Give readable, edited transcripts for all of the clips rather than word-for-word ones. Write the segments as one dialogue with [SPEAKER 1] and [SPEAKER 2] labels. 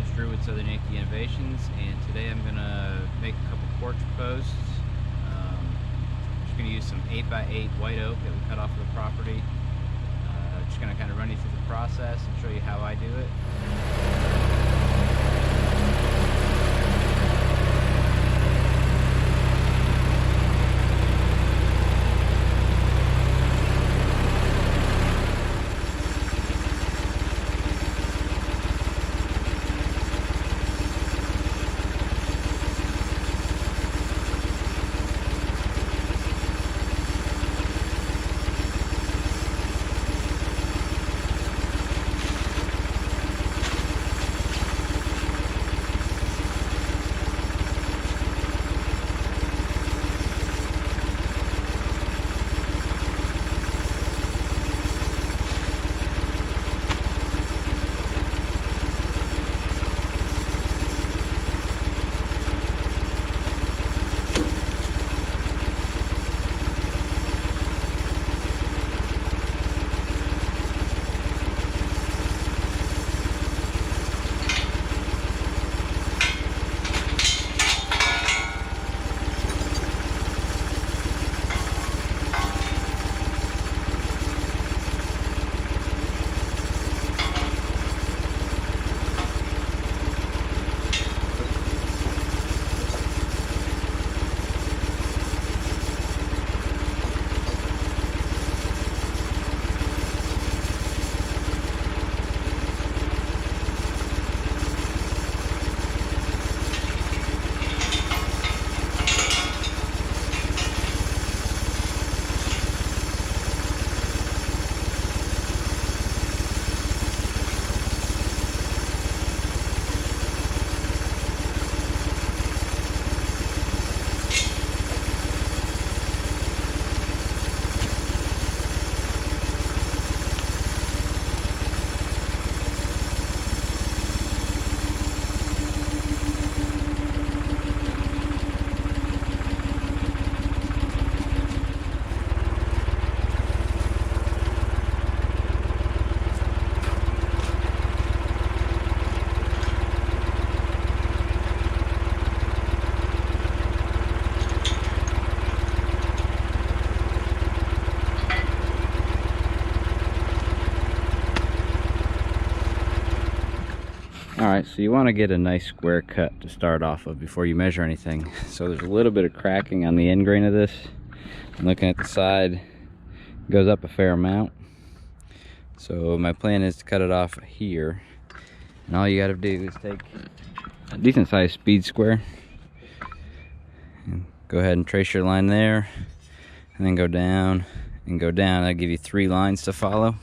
[SPEAKER 1] It's Drew with Southern Yankee Innovations, and today I'm gonna make a couple porch posts. Just gonna use some 8x8 white oak that we cut off of the property. Just gonna kind of run you through the process and show you how I do it. Alright, so you want to get a nice square cut to start off of before you measure anything. So there's a little bit of cracking on the end grain of this. I'm looking at the side, it goes up a fair amount. So my plan is to cut it off here. And all you got to do is take a decent sized speed square. And go ahead and trace your line there. And then go down and go down. That'll give you 3 lines to follow.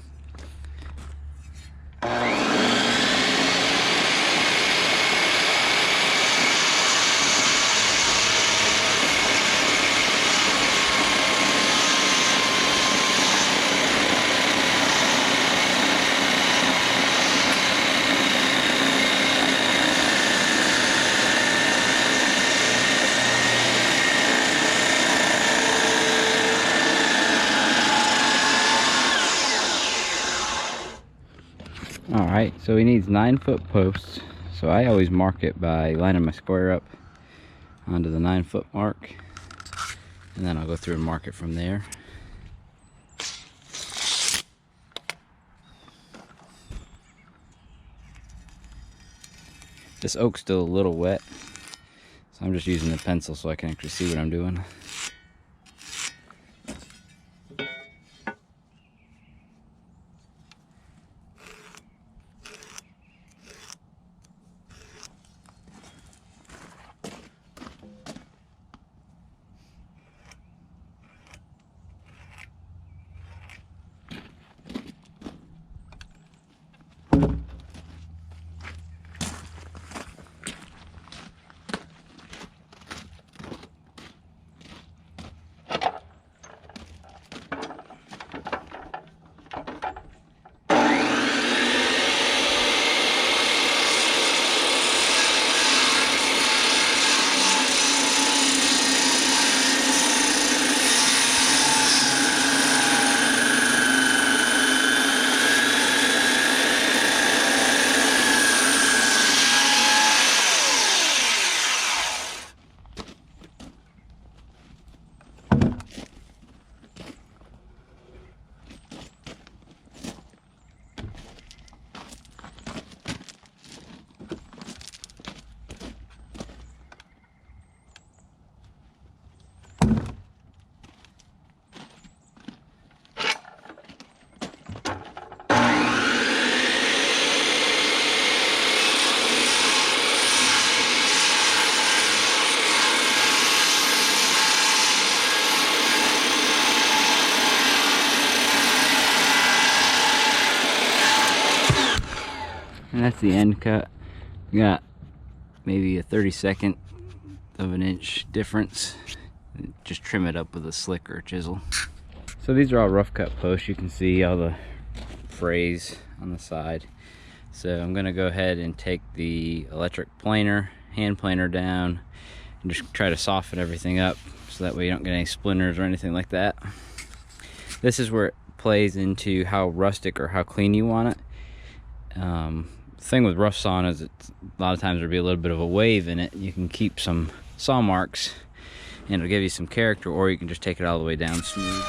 [SPEAKER 1] Alright, so he needs 9-foot posts. So I always mark it by lining my square up onto the 9-foot mark. And then I'll go through and mark it from there. This oak's still a little wet, so I'm just using the pencil so I can actually see what I'm doing. And that's the end cut. We got maybe a 32nd of an inch difference. Just trim it up with a slick or a chisel. So these are all rough cut posts. You can see all the frays on the side. So I'm gonna go ahead and take the electric planer, hand planer down, and just try to soften everything up so that way you don't get any splinters or anything like that. This is where it plays into how rustic or how clean you want it. The thing with rough sawing is a lot of times there'll be a little bit of a wave in it. You can keep some saw marks and it'll give you some character, or you can just take it all the way down smooth.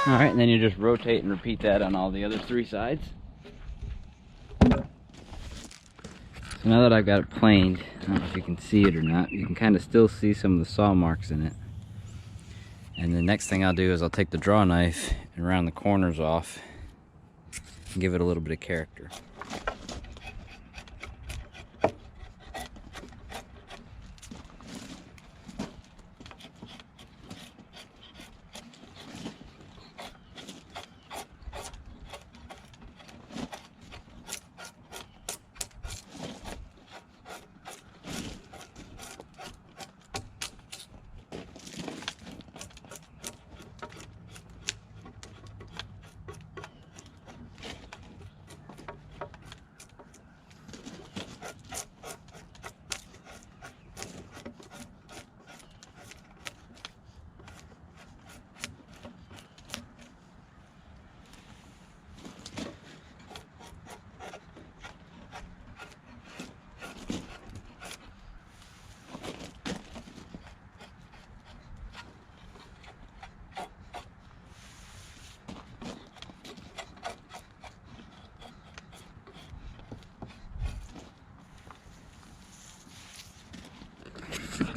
[SPEAKER 1] All right, and then you just rotate and repeat that on all the other 3 sides. So now that I've got it planed, I don't know if you can see it or not, you can kind of still see some of the saw marks in it. And the next thing I'll do is I'll take the draw knife and round the corners off and give it a little bit of character.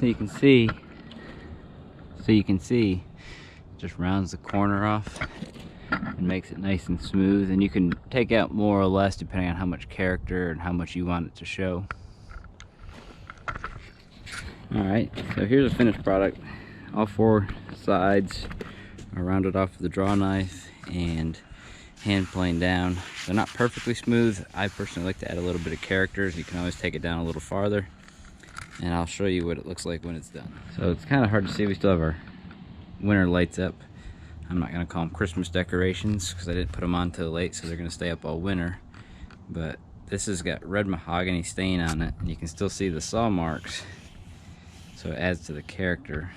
[SPEAKER 1] So you can see, it just rounds the corner off and makes it nice and smooth, and you can take out more or less depending on how much character and how much you want it to show. Alright, so here's a finished product. All 4 sides are rounded off with a draw knife and hand planed down. They're not perfectly smooth. I personally like to add a little bit of character. You can always take it down a little farther, and I'll show you what it looks like when it's done. So it's kind of hard to see. We still have our winter lights up. I'm not going to call them Christmas decorations because I didn't put them on till late, so they're going to stay up all winter. But this has got red mahogany stain on it, and you can still see the saw marks, so it adds to the character.